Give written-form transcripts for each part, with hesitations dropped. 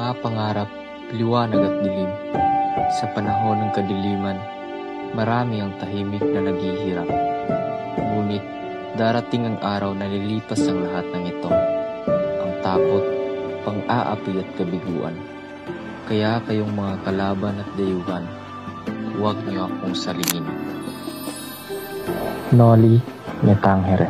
Mga pangarap, liwanag at dilim. Sa panahon ng kadiliman, marami ang tahimik na naghihirap. Ngunit darating ang araw na lilipas ang lahat ng ito. Ang takot, pang-aapi at kabiguan. Kaya kayong mga kalaban at dayuhan, huwag niyo akong salingin. Noli Me Tangere.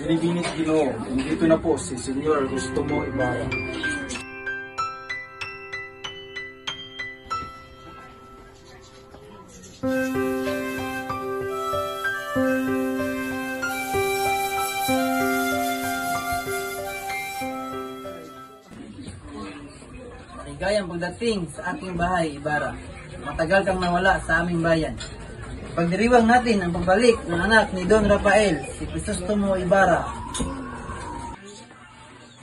Binibinis Ginoo, dito na po si Senyor Gustomo Ibarra. Maligayang pagdating sa ating bahay, Ibarra. Matagal kang nawala sa aming bayan. Pagdiriwang natin ang pagbalik ng anak ni Don Rafael, si Crisostomo Ibarra.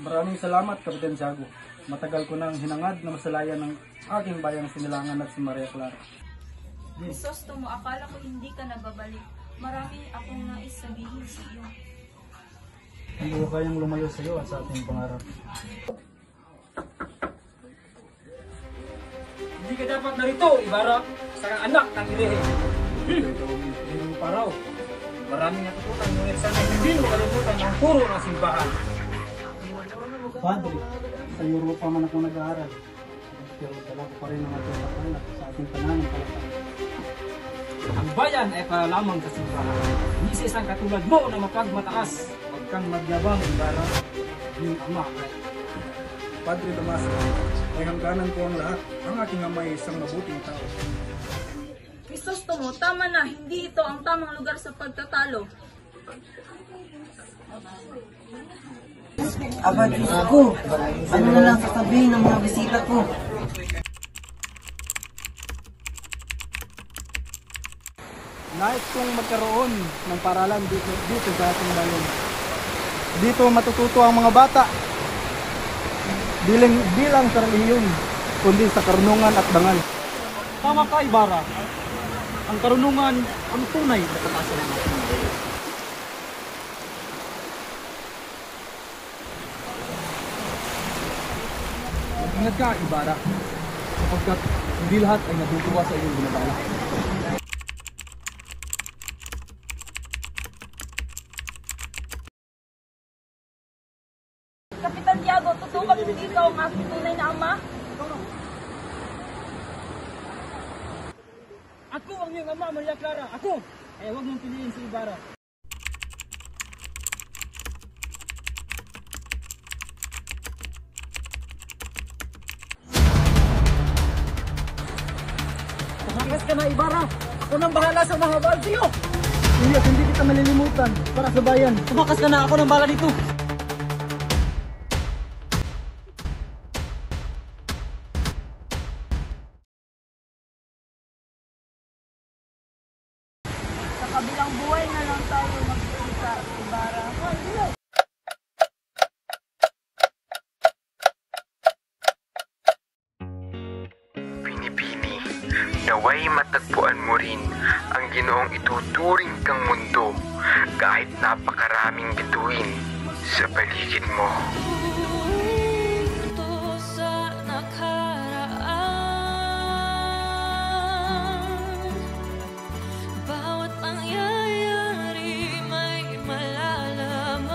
Maraming salamat, Kapitan Tiago. Matagal ko nang hinangad na masalayan ng aking bayang Sinilangan at si Maria Clara. Crisostomo, akala ko hindi ka nagbabalik. Marami akong nais sabihin sa iyo. Hindi ko kayang lumayo sa iyo at sa ating pangarap. Hindi ka dapat narito, Ibarra, sa anak ng Irehe. Hindi mo pa raw. Maraming natutunan ngunit sana hindi mo kalimutan ang puro ng simbahan. Padre, sa Europa man ako nag-aaral. Pero dala ko pa rin ang ating pagkalat sa ating pananampalataya. Ang bayan ay para lamang sa simbahan. Hindi sa isang katulad mo na mapagmataas. Huwag kang magyabang, Ibarra. Yung ama ay Padre Damaso, ay hangganan ko ang lahat. Ang aking ama ay isang mabuting tao. Crisostomo, tama na. Hindi ito ang tamang lugar sa pagtatalo. Aba, Diyos ko, ano na lang sasabihin ng mga bisita ko? Nais kong magkaroon ng paralan dito sa ating bayan. Dito matututo ang mga bata bilang sa relihiyon, kundi sa karunungan at bangal. tama ka, Ibarra. Ang karunungan, ang tunay na pag-asa ng ating bayan. Ingat ka, Ibarra. Sapagkat hindi lahat ay natutuwa sa iyong binabala. Kapitan Diago, totoo bang hindi ikaw ang aking tunay na ama? Ako ang iyong ama, Maria Clara. Ako! Eh, huwag mong piliin si Ibarra. Tumakas ka na, Ibarra! Ako nang bahala sa mga Baltiyo! Hindi kita malilimutan para sa bayan. Tumakas ka na, ako nang bahala dito! Sa kabilang buhay na lang tayo magkita, Ibarra. Pinipini, naway matagpuan mo rin ang Ginoong ituturing kang mundo kahit napakaraming bituin sa paligid mo. Sa nakaraan, bawat pangyayari may malalaman.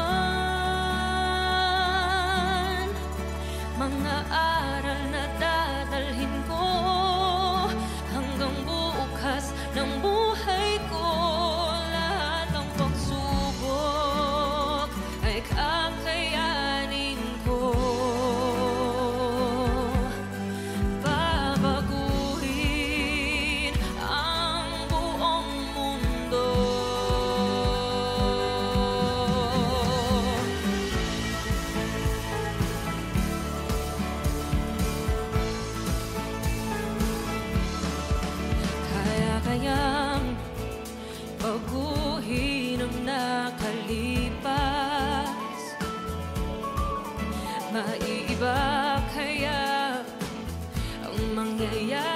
Mga aral na dadalhin ko hanggang bukas ng buhay ko. Lahat ng pagsubok ay kakayanin ko. Babaguhin ang buong mundo. Kayang baguhin ang nakalipas. Maiiba kaya ang mangyayari?